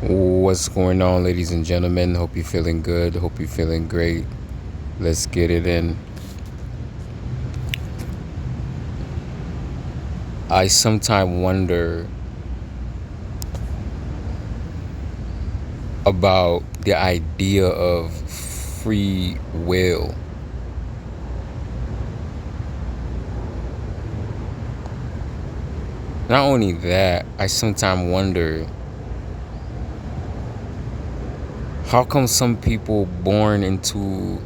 What's going on, ladies and gentlemen? Hope you're feeling good. Hope you're feeling great. Let's get it in. I sometimes wonder about the idea of free will. Not only that, I sometimes wonder how come some people born into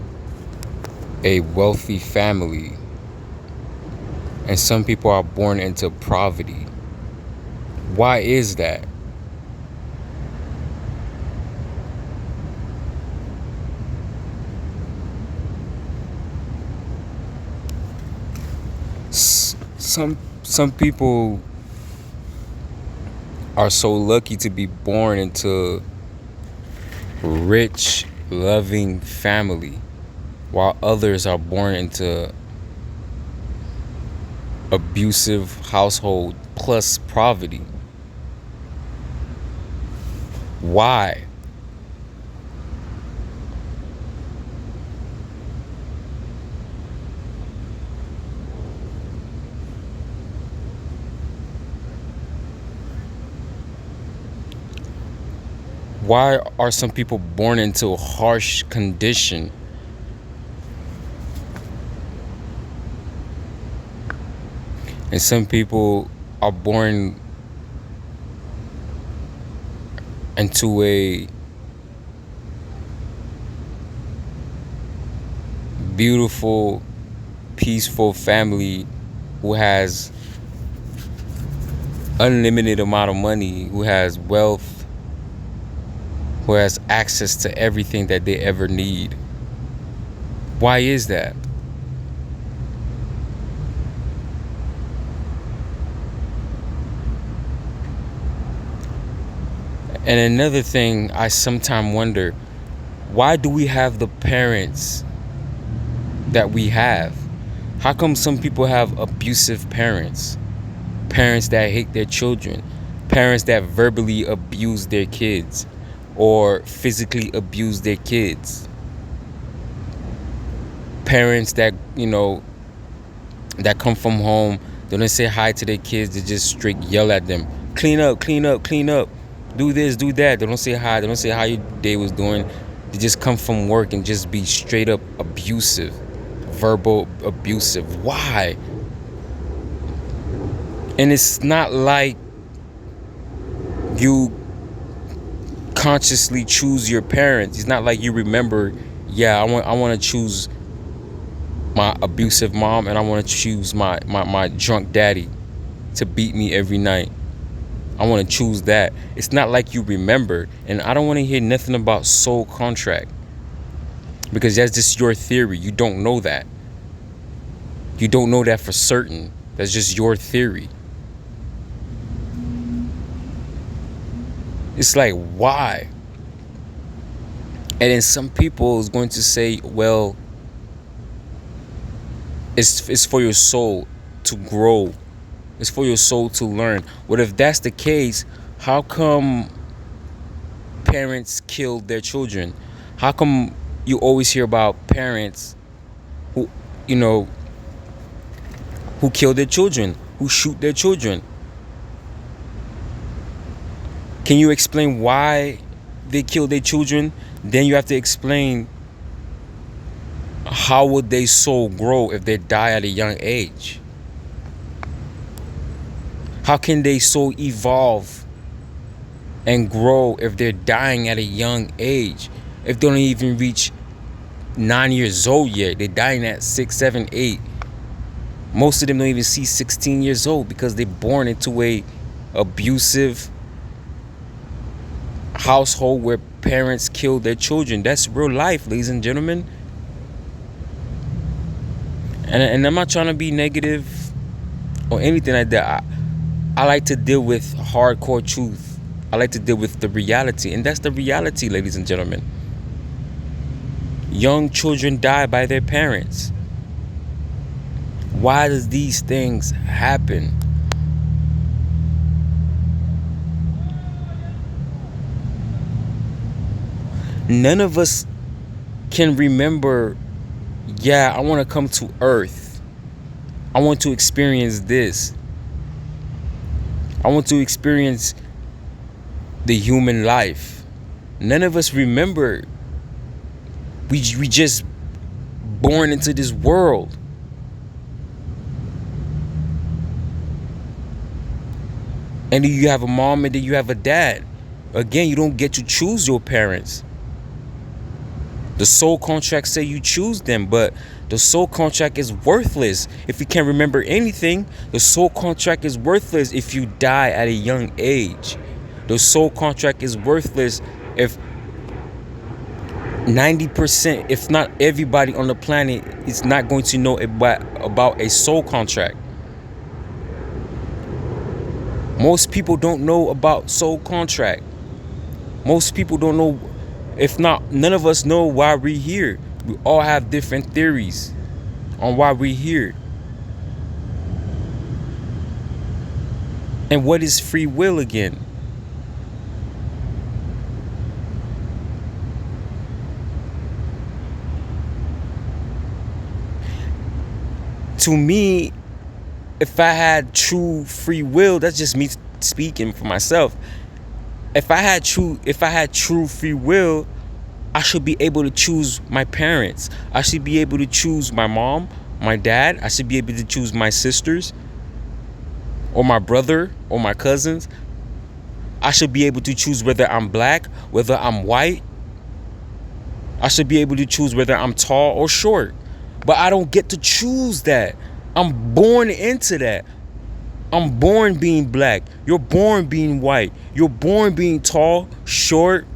a wealthy family and some people are born into poverty? Why is that? Some people are so lucky to be born into rich, loving family, while others are born into abusive household plus poverty. Why? Why are some people born into a harsh condition and some people are born into a beautiful, peaceful family who has unlimited amount of money, who has wealth, who has access to everything that they ever need? Why is that? And another thing I sometimes wonder, why do we have the parents that we have? How come some people have abusive parents? Parents that hate their children, parents that verbally abuse their kids or physically abuse their kids, parents that, that come from home, they don't say hi to their kids, they just straight yell at them, clean up, clean up, clean up, do this, do that. They don't say hi, they don't say how your day was doing. They just come from work and just be straight up abusive, verbal abusive. Why? And it's not like you consciously choose your parents. It's not like you remember, yeah, I want to choose my abusive mom and I want to choose my drunk daddy to beat me every night. I want to choose that. It's not like you remember. And I don't want to hear nothing about soul contract, because that's just your theory. You don't know that. You don't know that for certain. That's just your theory. It's like, why? And then some people is going to say, well, it's for your soul to grow. It's for your soul to learn. What if that's the case? How come parents killed their children? How come you always hear about parents who, you know, who kill their children, who shoot their children? Can you explain why they kill their children? Then you have to explain how would their soul grow if they die at a young age? How can their soul evolve and grow if they're dying at a young age? If they don't even reach 9 years old yet, they're dying at 6, 7, 8. Most of them don't even see 16 years old because they're born into a abusive household where parents kill their children. That's real life, ladies and gentlemen. And I'm not trying to be negative or anything like that. I like to deal with hardcore truth. I like to deal with the reality, and that's the reality, ladies and gentlemen. Young children die by their parents. Why does these things happen? None of us can remember, yeah, I want to come to Earth. I want to experience this. I want to experience the human life. None of us remember. We just born into this world. And then you have a mom and then you have a dad. Again, you don't get to choose your parents. The soul contract say you choose them, but the soul contract is worthless if you can't remember anything. The soul contract is worthless if you die at a young age. The soul contract is worthless if 90%, if not everybody on the planet, is not going to know about a soul contract. Most people don't know about soul contract. Most people don't know. If not, none of us know why we're here. We all have different theories on why we're here. And what is free will again? To me, if I had true free will, that's just me speaking for myself. If I had true free will, I should be able to choose my parents. I should be able to choose my mom, my dad. I should be able to choose my sisters or my brother or my cousins. I should be able to choose whether I'm black, whether I'm white. I should be able to choose whether I'm tall or short. But I don't get to choose that. I'm born into that. I'm born being black. You're born being white. You're born being tall, short.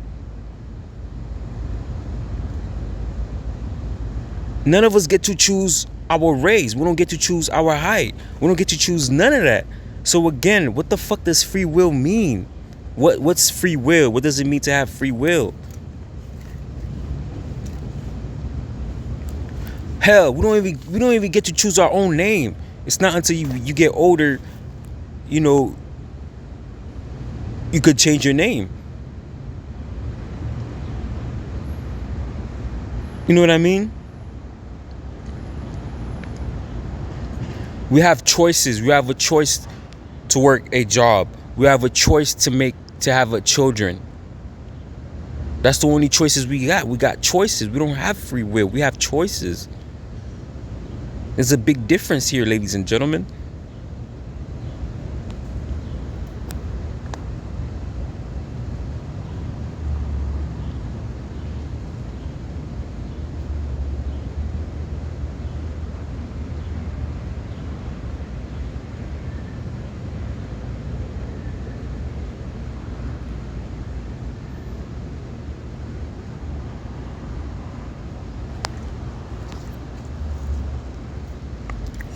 None of us get to choose our race. We don't get to choose our height. We don't get to choose none of that. So again, what the fuck does free will mean? What's free will? What does it mean to have free will? Hell, we don't even get to choose our own name. It's not until you get older, you know, you could change your name. You know what I mean? We have choices. We have a choice to work a job. We have a choice to have a children. That's the only choices we got. We got choices. We don't have free will. We have choices. There's a big difference here, ladies and gentlemen.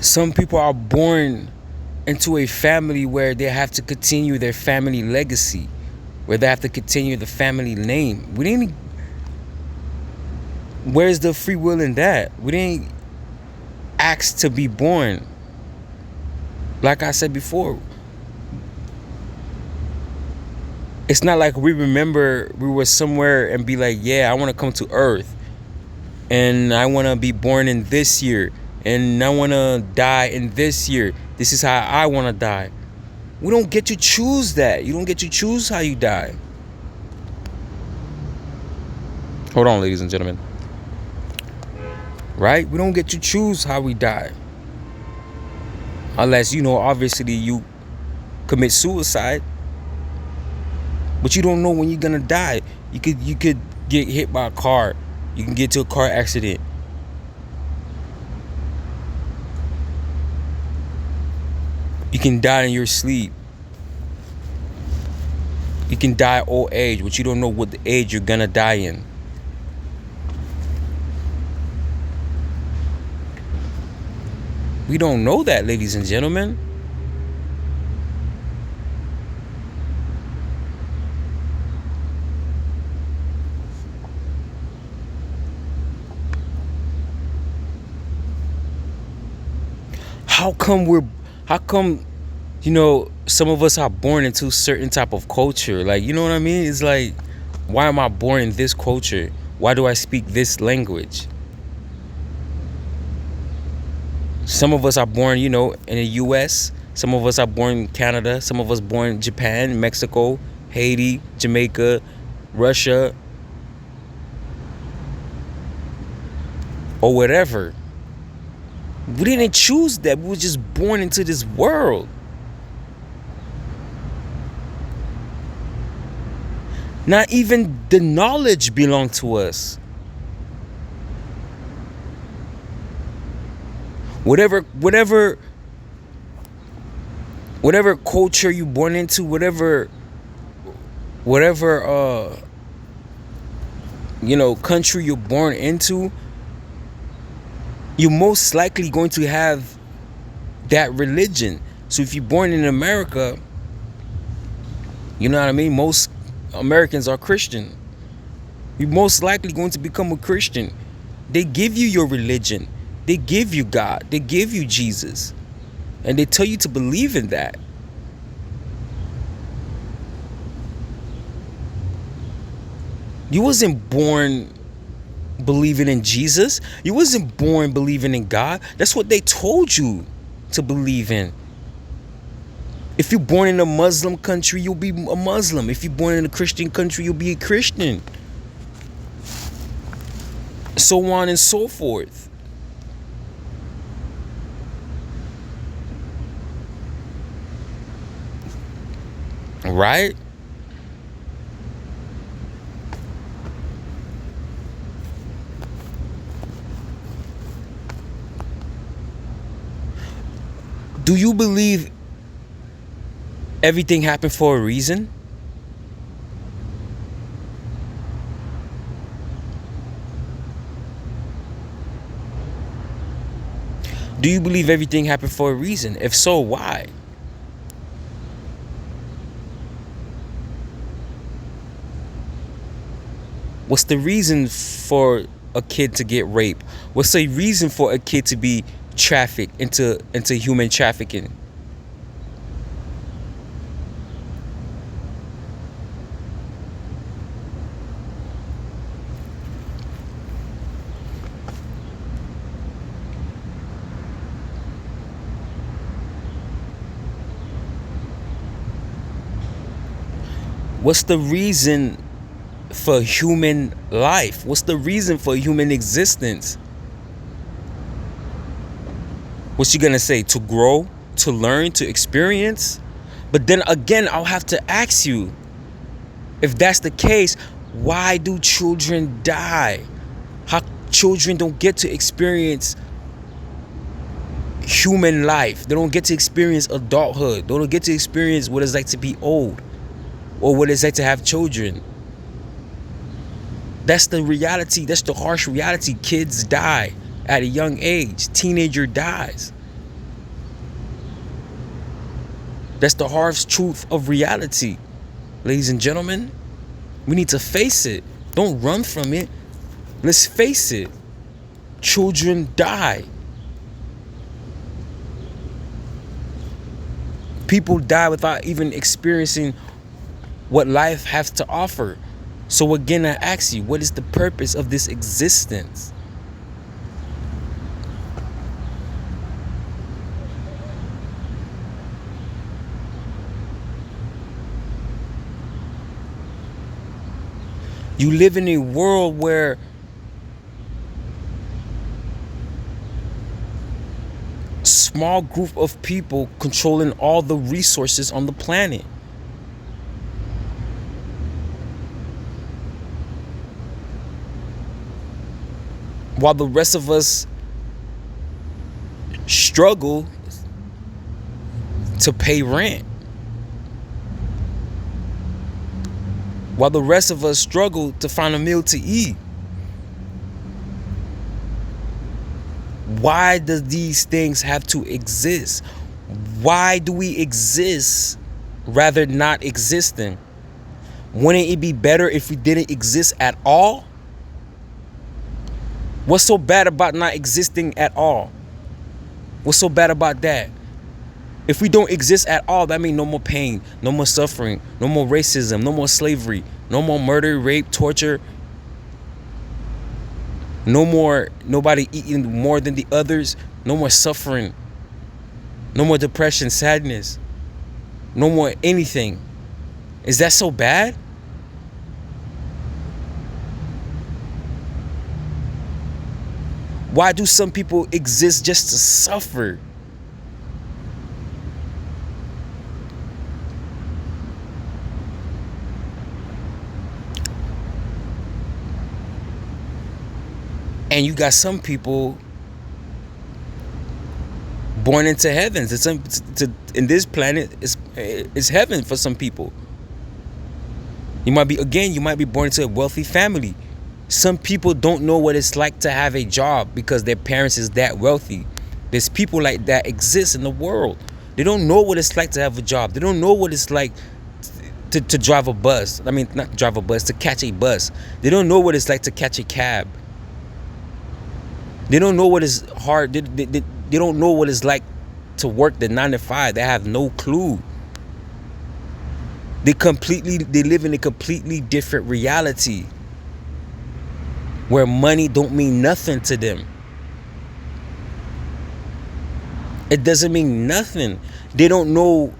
Some people are born into a family where they have to continue their family legacy, where they have to continue the family name. We didn't. Where's the free will in that? We didn't ask to be born. Like I said before, it's not like we remember we were somewhere and be like, yeah, I want to come to Earth and I want to be born in this year and I want to die in this year. This is how I want to die. We don't get to choose that. You don't get to choose how you die. Hold on, ladies and gentlemen. Right? We don't get to choose how we die. Unless, obviously you commit suicide. But you don't know when you're gonna die. You could get hit by a car. You can get to a car accident. You can die in your sleep. You can die old age, but you don't know what the age you're gonna die in. We don't know that, ladies and gentlemen. How come some of us are born into certain type of culture? Like, you know what I mean? It's like, Why am I born in this culture? Why do I speak this language? Some of us are born, in the US. Some of us are born in Canada. Some of us born in Japan, Mexico, Haiti, Jamaica, Russia, or whatever. We didn't choose that. We were just born into this world. Not even the knowledge belonged to us. Whatever culture you born into, whatever country you're born into, you're most likely going to have that religion. So if you're born in America, you know what I mean? Most Americans are Christian. You're most likely going to become a Christian. They give you your religion. They give you God. They give you Jesus. And they tell you to believe in that. You wasn't born believing in Jesus. You wasn't born believing in God. That's what they told you to believe in. If you're born in a Muslim country, you'll be a Muslim. If you're born in a Christian country, you'll be a Christian. So on and so forth. Right? Do you believe everything happened for a reason? Do you believe everything happened for a reason? If so, why? What's the reason for a kid to get raped? What's the reason for a kid to be trafficked into human trafficking? What's the reason for human life? What's the reason for human existence? What's you gonna say? To grow, to learn, to experience? But then again, I'll have to ask you, if that's the case, why do children die? How children don't get to experience human life? They don't get to experience adulthood. They don't get to experience what it's like to be old, or what it's like to have children. That's the reality. That's the harsh reality. Kids die at a young age. Teenager dies. That's the harsh truth of reality. Ladies and gentlemen, we need to face it. Don't run from it. Let's face it. Children die. People die without even experiencing what life has to offer. So again, I ask you, what is the purpose of this existence? You live in a world where small group of people controlling all the resources on the planet. While the rest of us struggle to pay rent. While the rest of us struggle to find a meal to eat. Why does these things have to exist? Why do we exist rather than not existing? Wouldn't it be better if we didn't exist at all? What's so bad about not existing at all? What's so bad about that? If we don't exist at all, that means no more pain, no more suffering, no more racism, no more slavery, no more murder, rape, torture, no more nobody eating more than the others, no more suffering, no more depression, sadness, no more anything. Is that so bad? Why do some people exist just to suffer? And you got some people born into heavens. In this planet, it's heaven for some people. You might be born into a wealthy family. Some people don't know what it's like to have a job because their parents is that wealthy. There's people like that exist in the world. They don't know what it's like to have a job. They don't know what it's like to drive a bus. I mean, not drive a bus, to catch a bus. They don't know what it's like to catch a cab. They don't know what is hard. They don't know what it's like to work the 9 to 5. They have no clue. They live in a completely different reality where money don't mean nothing to them. It doesn't mean nothing. They don't know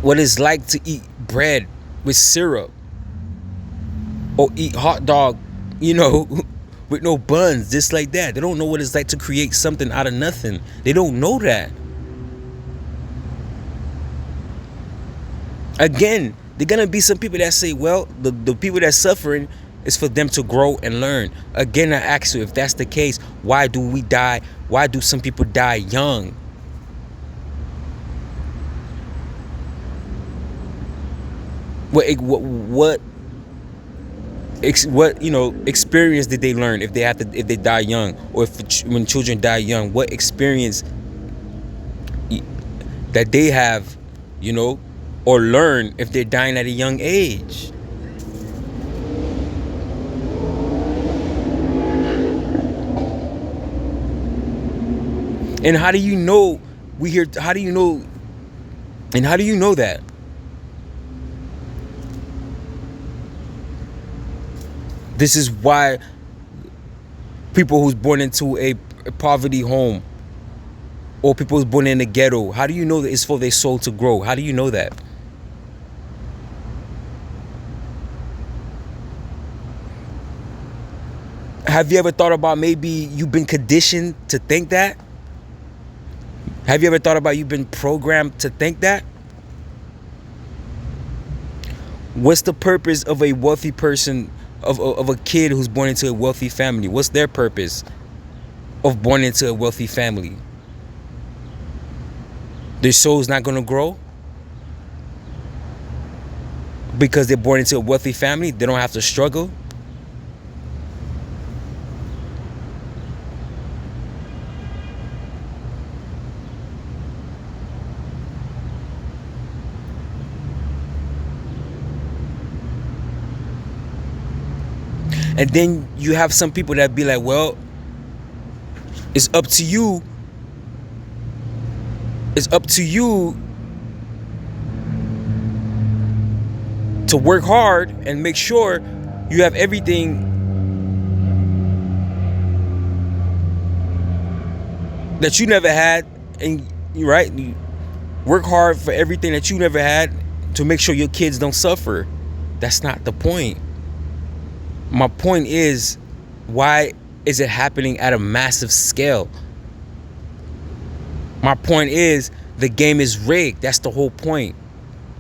what it's like to eat bread with syrup or eat hot dog, with no buns, just like that. They don't know what it's like to create something out of nothing. They don't know that. Again, there gonna be some people that say, well, the people that's suffering is for them to grow and learn. Again, I ask you, if that's the case, why do we die? Why do some people die young? What experience did they learn if they die young, or when children die young? What experience that they have, or learn if they're dying at a young age? And how do you know how do you know that? This is why people who's born into a poverty home, or people who's born in the ghetto, how do you know that it's for their soul to grow? How do you know that? Have you ever thought about maybe you've been conditioned to think that? Have you ever thought about you've been programmed to think that? What's the purpose of a wealthy person, of a kid who's born into a wealthy family? What's their purpose of born into a wealthy family? Their soul's not going to grow because they're born into a wealthy family. They don't have to struggle. And then you have some people that be like, well, it's up to you. It's up to you to work hard and make sure you have everything that you never had, and you work hard for everything that you never had to make sure your kids don't suffer. That's not the point. My point is, why is it happening at a massive scale? My point is, the game is rigged. That's the whole point.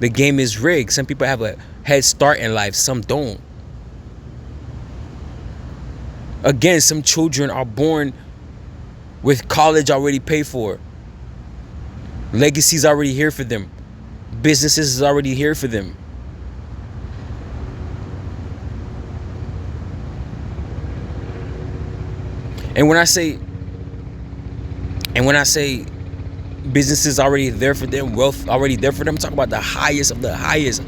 The game is rigged. Some people have a head start in life, some don't. Again, some children are born with college already paid for. Legacy's already here for them. Businesses is already here for them. And when I say businesses already there for them, wealth already there for them, I'm talking about the highest of the highest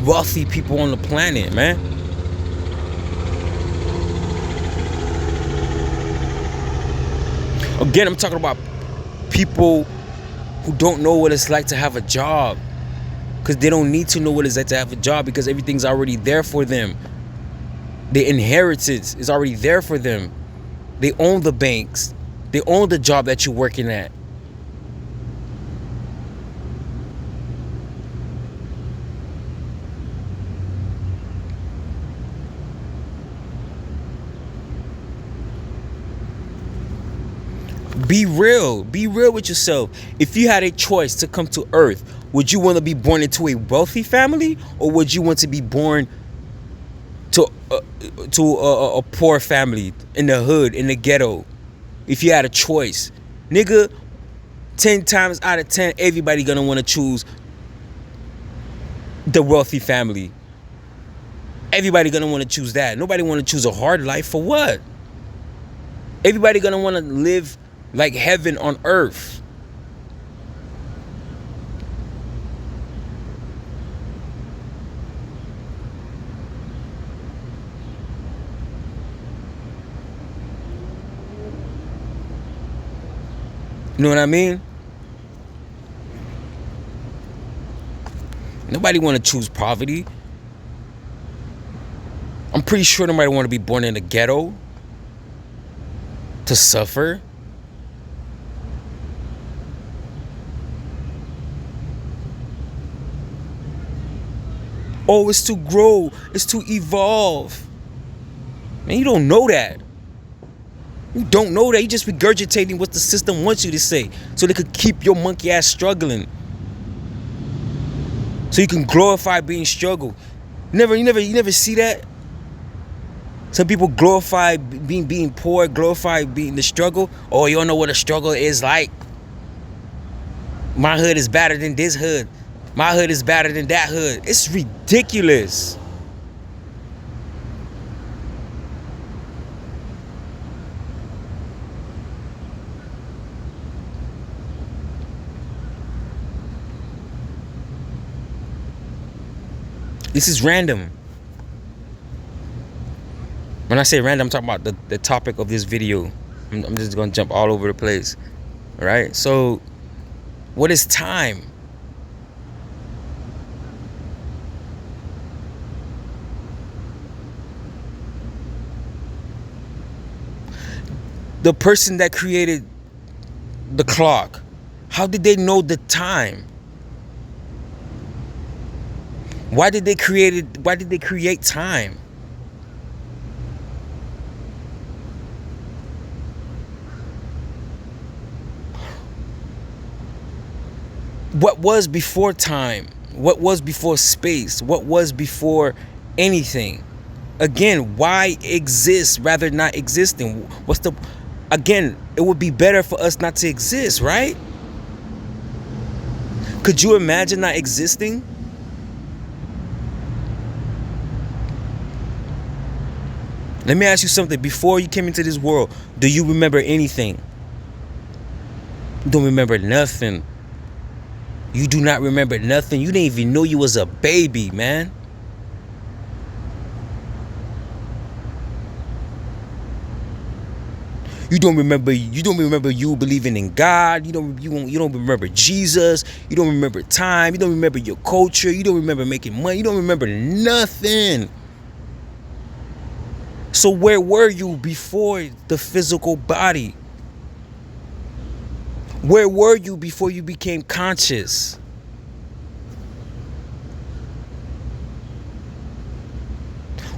wealthy people on the planet, man. Again, I'm talking about people who don't know what it's like to have a job, because they don't need to know what it's like to have a job, because everything's already there for them. The inheritance is already there for them. They own the banks. They own the job that you're working at. Be real. Be real with yourself. If you had a choice to come to Earth, would you want to be born into a wealthy family, or would you want to be born to a poor family in the hood, in the ghetto? If you had a choice, nigga, 10 times out of 10, everybody gonna want to choose the wealthy family. Everybody gonna want to choose that. Nobody want to choose a hard life. For what? Everybody gonna want to live like heaven on earth. You know what I mean? Nobody want to choose poverty. I'm pretty sure nobody want to be born in the ghetto to suffer. Oh, it's to grow. It's to evolve. Man, you don't know that. You don't know that. You just regurgitating what the system wants you to say, so they could keep your monkey ass struggling. So you can glorify being struggle. You never see that? Some people glorify being poor, glorify being the struggle. Oh, you don't know what a struggle is like. My hood is better than this hood. My hood is better than that hood. It's ridiculous. This is random. When I say random, I'm talking about the topic of this video. I'm just going to jump all over the place. All right? So, what is time? The person that created the clock, how did they know the time? Why did they create time? What was before time? What was before space? What was before anything? Again, why exist rather than not existing? Again, it would be better for us not to exist, right? Could you imagine not existing? Let me ask you something. Before you came into this world, do you remember anything? You don't remember nothing. You do not remember nothing. You didn't even know you was a baby, man. You don't remember you believing in God. You don't remember Jesus. You don't remember time. You don't remember your culture. You don't remember making money. You don't remember nothing. So where were you before the physical body? Where were you before you became conscious?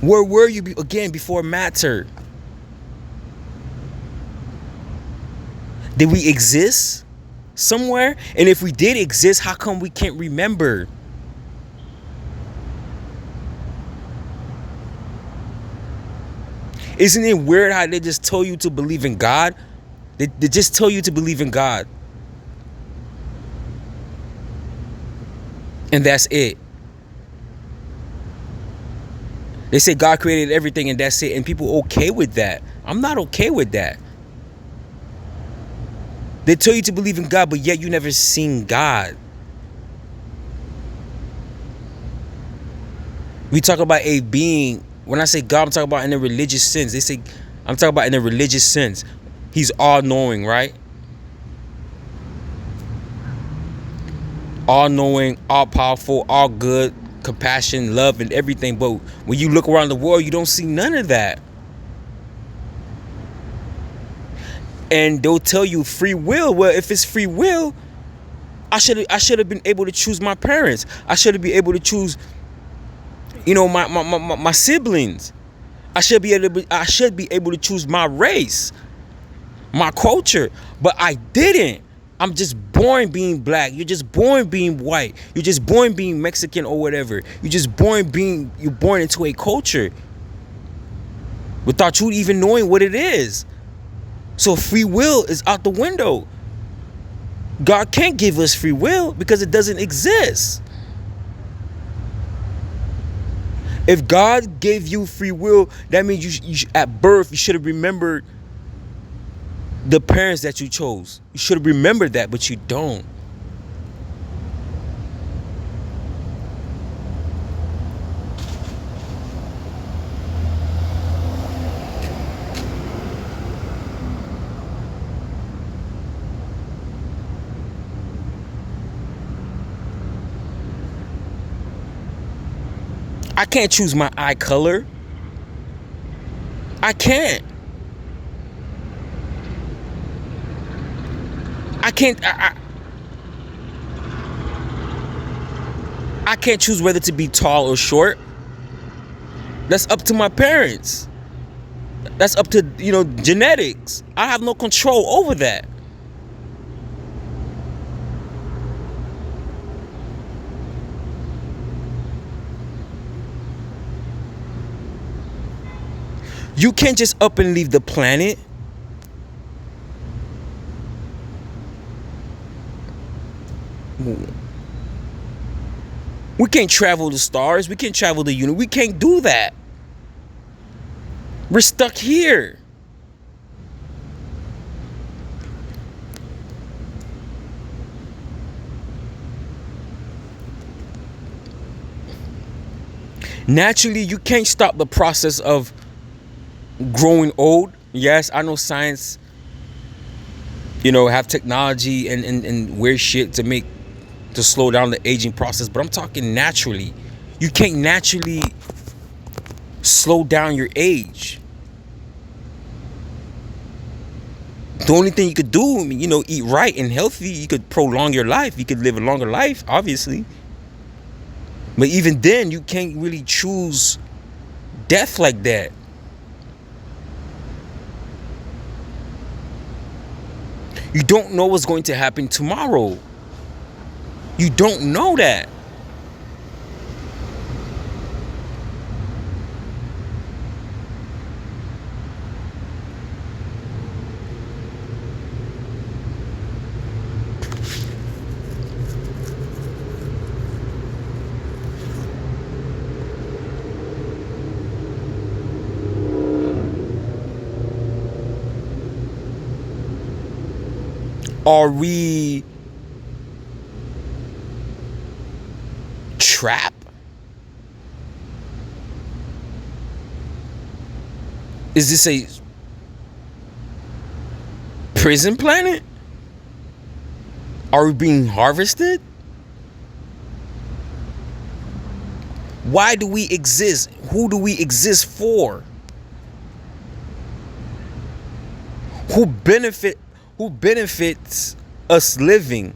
Where were you again before matter? Did we exist somewhere? And if we did exist, how come we can't remember? Isn't it weird how they just told you to believe in God? They just tell you to believe in God. And that's it. They say God created everything and that's it. And people okay with that. I'm not okay with that. They tell you to believe in God, but yet you never seen God. We talk about a being. When I say God, I'm talking about in a religious sense. They say, I'm talking about in a religious sense. He's all-knowing, right? all knowing, all powerful, all good, compassion, love, and everything. But when you look around the world, you don't see none of that. And they'll tell you free will. Well, if it's free will, I should have been able to choose my parents. I should have been able to choose, my siblings. I should be able to choose my race, my culture, but I didn't. I'm just born being black. You're just born being white. You're just born being Mexican or whatever. You're born into a culture without you even knowing what it is. So free will is out the window. God can't give us free will because it doesn't exist. If God gave you free will, that means you at birth, you should have remembered the parents that you chose. You should have remembered that, but you don't. I can't choose my eye color. I can't. I can't choose whether to be tall or short. That's up to my parents. That's up to, genetics. I have no control over that. You can't just up and leave the planet. We can't travel the stars. We can't travel the universe. We can't do that. We're stuck here. Naturally, you can't stop the process of growing old. Yes, I know science, have technology and weird shit to slow down the aging process, but I'm talking naturally. You can't naturally slow down your age. The only thing you could do, eat right and healthy. You could prolong your life. You could live a longer life, obviously. But even then, you can't really choose death like that. You don't know what's going to happen tomorrow. You don't know that. Are we trapped? Is this a prison planet? Are we being harvested? Why do we exist? Who do we exist for? Who benefits us living?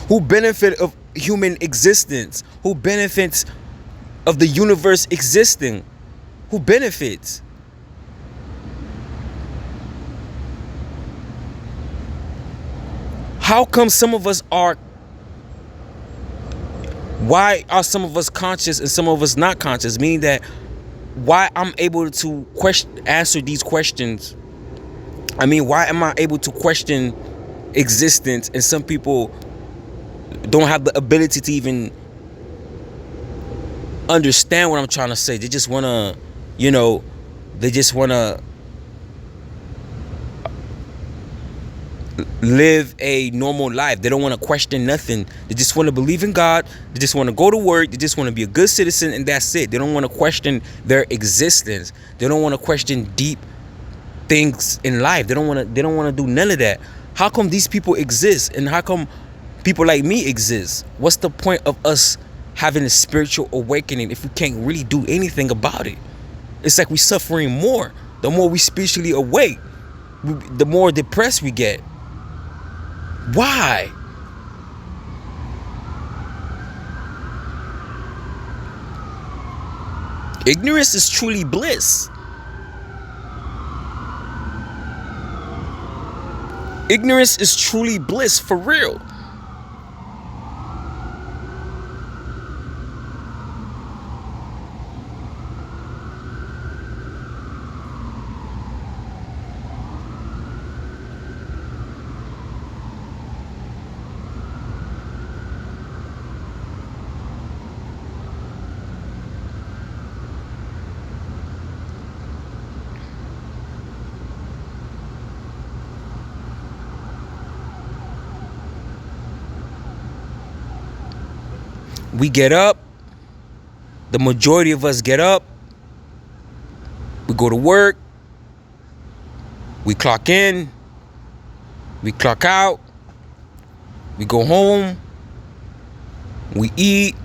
Who benefit of human existence? Who benefits of the universe existing? Who benefits? How come some of us are? Why are some of us conscious and some of us not conscious? Meaning that why I'm able to answer these questions. Why am I able to question existence and some people don't have the ability to even understand what I'm trying to say? They just want to, live a normal life. They don't want to question nothing. They just want to believe in God. They just want to go to work. They just want to be a good citizen, and that's it. They don't want to question their existence. They don't want to question deep things in life. They don't want to. They don't want to do none of that. How come these people exist, and how come people like me exist? What's the point of us having a spiritual awakening if we can't really do anything about it? It's like we're suffering more. The more we spiritually awake, the more depressed we get. Why? Ignorance is truly bliss. Ignorance is truly bliss, for real. We get up. The majority of us get up. We go to work. We clock in. We clock out. We go home. We eat.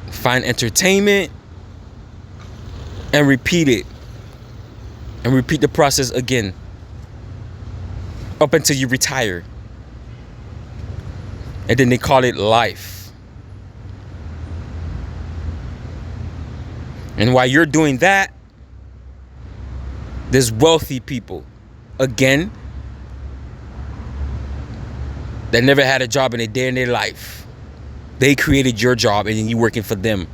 Find entertainment. And repeat it. And repeat the process again. Up until you retire. And then they call it life. And while you're doing that, there's wealthy people, again, that never had a job in a day in their life. They created your job and then you working for them.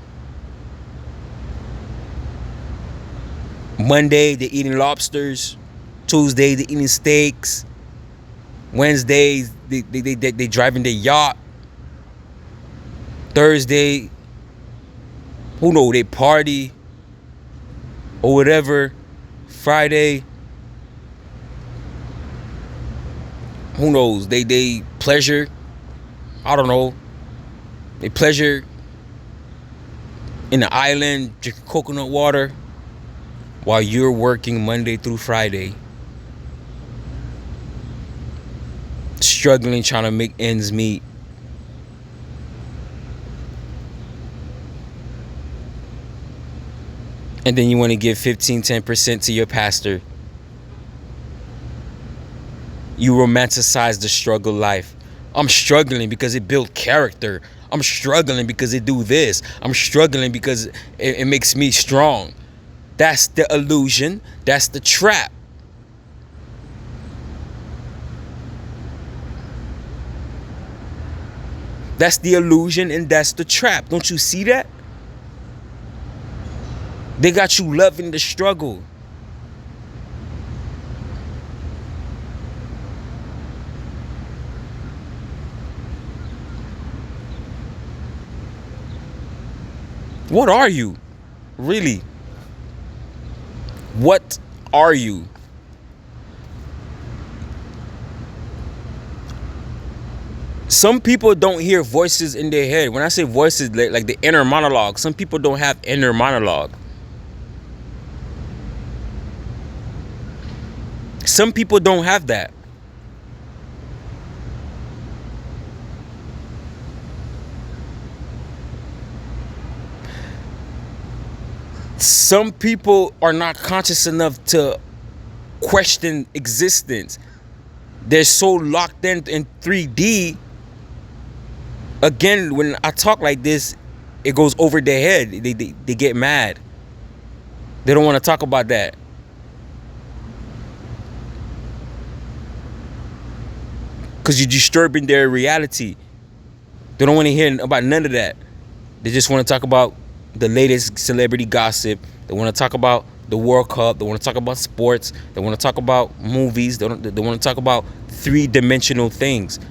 Monday, they're eating lobsters. Tuesday, they're eating steaks. Wednesdays, they driving their yacht. Thursday, who knows, they party or whatever. Friday, who knows, they pleasure. I don't know. They pleasure in the island, drinking coconut water, while you're working Monday through Friday, struggling, trying to make ends meet. And then you want to give 10% to your pastor. You romanticize the struggle life. I'm struggling because it built character. I'm struggling because it do this. I'm struggling because it makes me strong. That's the illusion. That's the trap. That's the illusion and that's the trap. Don't you see that? They got you loving the struggle. What are you? Really? What are you? Some people don't hear voices in their head. When I say voices, like the inner monologue, some people don't have inner monologue. Some people don't have that. Some people are not conscious enough to question existence. They're so locked in 3D. Again, when I talk like this, it goes over their head. They get mad. They don't want to talk about that. Because you're disturbing their reality. They don't want to hear about none of that. They just want to talk about the latest celebrity gossip. They want to talk about the World Cup. They want to talk about sports. They want to talk about movies. They want to talk about three-dimensional things.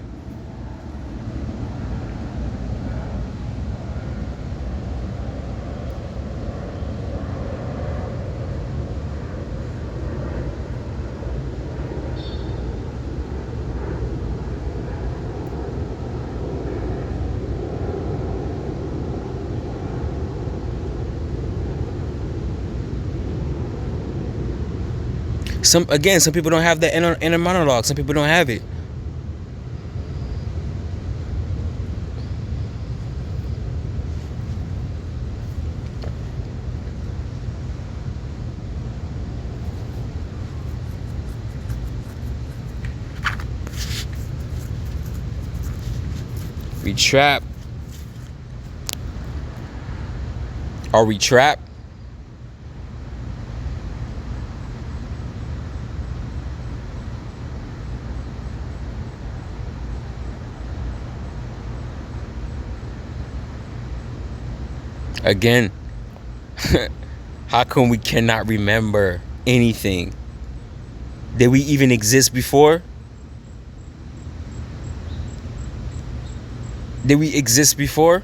Some people don't have that inner monologue. Some people don't have it. We trap. Are we trapped? Again, how come we cannot remember anything? Did we even exist before? Did we exist before?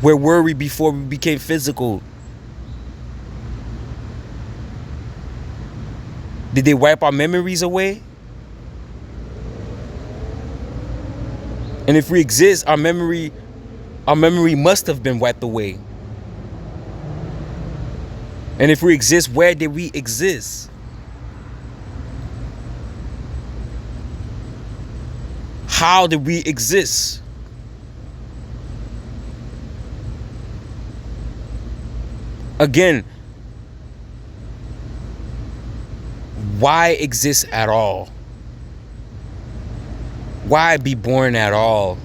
Where were we before we became physical? Did they wipe our memories away? And if we exist, our memory must have been wiped away. And if we exist, where did we exist? How did we exist? Again, why exist at all? Why be born at all?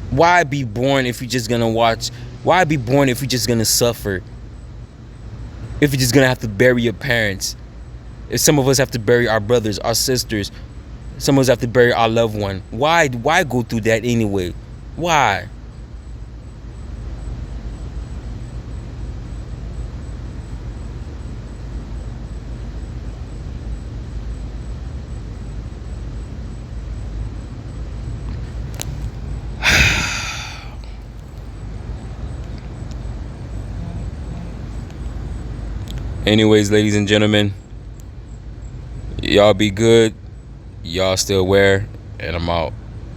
Why be born if you're just gonna watch? Why be born if you're just gonna suffer? If you're just gonna have to bury your parents? If some of us have to bury our brothers, our sisters, some of us have to bury our loved one. Why go through that anyway? Why? Anyways, ladies and gentlemen, y'all be good. Y'all still wear, and I'm out.